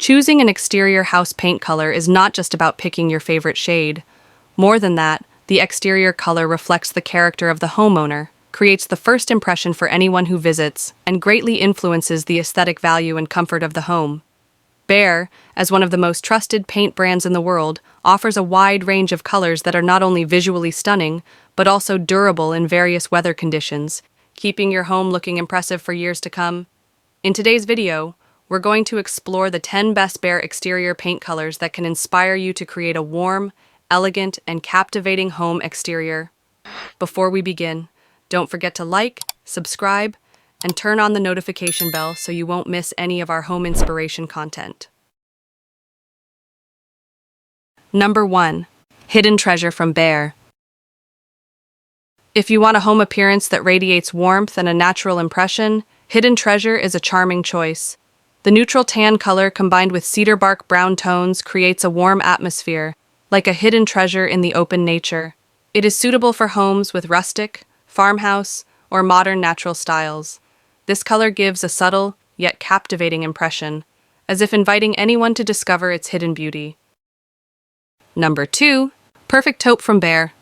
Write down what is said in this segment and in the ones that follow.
Choosing an exterior house paint color is not just about picking your favorite shade. More than that, the exterior color reflects the character of the homeowner, creates the first impression for anyone who visits, and greatly influences the aesthetic value and comfort of the home. Behr, as one of the most trusted paint brands in the world, offers a wide range of colors that are not only visually stunning, but also durable in various weather conditions, keeping your home looking impressive for years to come. In today's video, we're going to explore the 10 best Behr exterior paint colors that can inspire you to create a warm, elegant, and captivating home exterior. Before we begin, don't forget to like, subscribe, and turn on the notification bell so you won't miss any of our home inspiration content. Number 1. Hidden Treasure from Behr. If you want a home appearance that radiates warmth and a natural impression, Hidden Treasure is a charming choice. The neutral tan color combined with cedar bark brown tones creates a warm atmosphere, like a hidden treasure in the open nature. It is suitable for homes with rustic, farmhouse, or modern natural styles. This color gives a subtle, yet captivating impression, as if inviting anyone to discover its hidden beauty. Number 2. Perfect Taupe from Behr.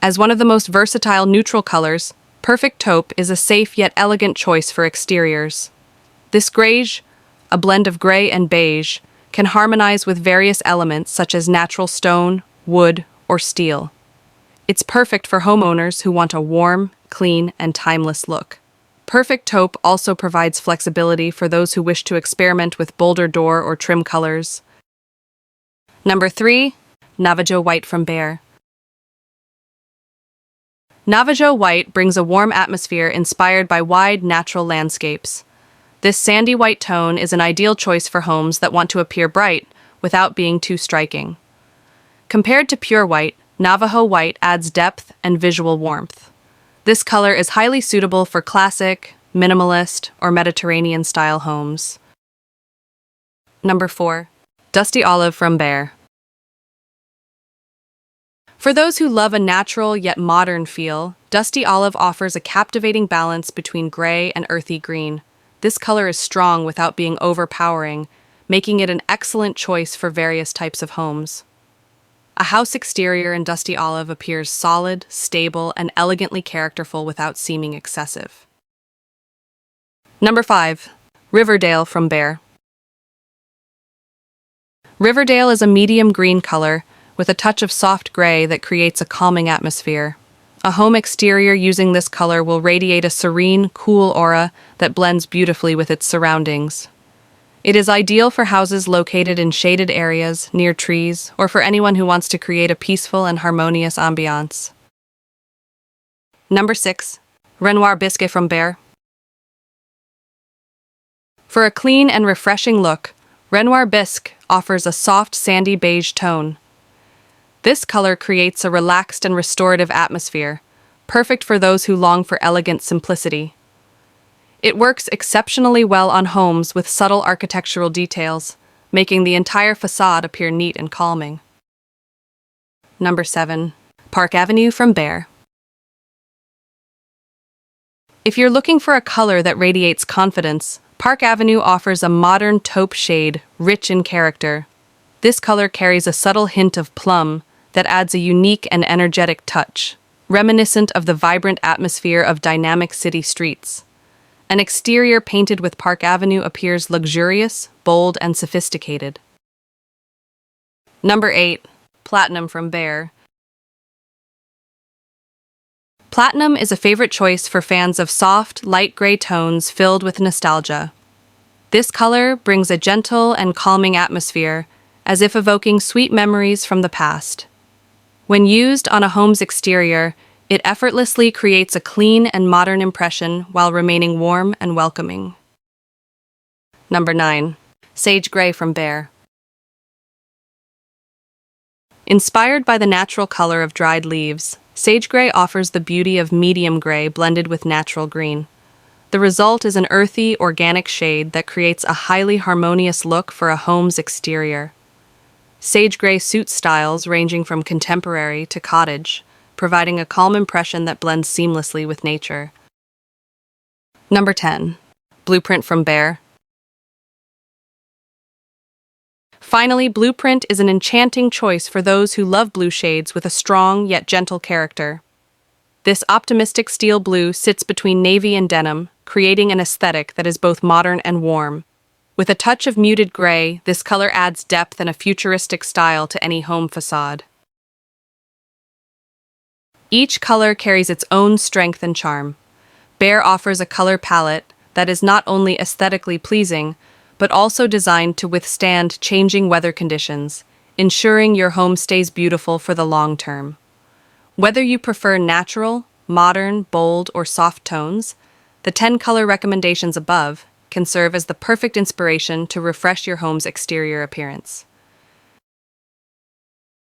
As one of the most versatile neutral colors, Perfect Taupe is a safe yet elegant choice for exteriors. This grayish, a blend of gray and beige, can harmonize with various elements such as natural stone, wood, or steel. It's perfect for homeowners who want a warm, clean, and timeless look. Perfect Taupe also provides flexibility for those who wish to experiment with bolder door or trim colors. Number 3. Navajo White from Behr. Navajo White brings a warm atmosphere inspired by wide, natural landscapes. This sandy white tone is an ideal choice for homes that want to appear bright without being too striking. Compared to pure white, Navajo White adds depth and visual warmth. This color is highly suitable for classic, minimalist, or Mediterranean-style homes. Number 4. Dusty Olive from Behr. For those who love a natural yet modern feel, Dusty Olive offers a captivating balance between gray and earthy green. This color is strong without being overpowering, making it an excellent choice for various types of homes. A house exterior in Dusty Olive appears solid, stable, and elegantly characterful without seeming excessive. Number 5. Riverdale from Behr. Riverdale is a medium green color with a touch of soft gray that creates a calming atmosphere. A home exterior using this color will radiate a serene, cool aura that blends beautifully with its surroundings. It is ideal for houses located in shaded areas, near trees, or for anyone who wants to create a peaceful and harmonious ambiance. Number 6. Renoir Bisque from Behr. For a clean and refreshing look, Renoir Bisque offers a soft sandy beige tone. This color creates a relaxed and restorative atmosphere, perfect for those who long for elegant simplicity. It works exceptionally well on homes with subtle architectural details, making the entire facade appear neat and calming. Number 7. Park Avenue from Behr. If you're looking for a color that radiates confidence, Park Avenue offers a modern taupe shade, rich in character. This color carries a subtle hint of plum that adds a unique and energetic touch, reminiscent of the vibrant atmosphere of dynamic city streets. An exterior painted with Park Avenue appears luxurious, bold, and sophisticated. Number 8. Platinum from Behr. Platinum is a favorite choice for fans of soft, light gray tones filled with nostalgia. This color brings a gentle and calming atmosphere, as if evoking sweet memories from the past. When used on a home's exterior, it effortlessly creates a clean and modern impression while remaining warm and welcoming. Number 9. Sage Gray from Behr. Inspired by the natural color of dried leaves, sage gray offers the beauty of medium gray blended with natural green. The result is an earthy, organic shade that creates a highly harmonious look for a home's exterior. Sage gray suits styles ranging from contemporary to cottage, providing a calm impression that blends seamlessly with nature. Number 10. Blueprint from Behr. Finally, Blueprint is an enchanting choice for those who love blue shades with a strong yet gentle character. This optimistic steel blue sits between navy and denim, creating an aesthetic that is both modern and warm. With a touch of muted gray, this color adds depth and a futuristic style to any home facade. Each color carries its own strength and charm. Behr offers a color palette that is not only aesthetically pleasing, but also designed to withstand changing weather conditions, ensuring your home stays beautiful for the long term. Whether you prefer natural, modern, bold, or soft tones, the 10 color recommendations above can serve as the perfect inspiration to refresh your home's exterior appearance.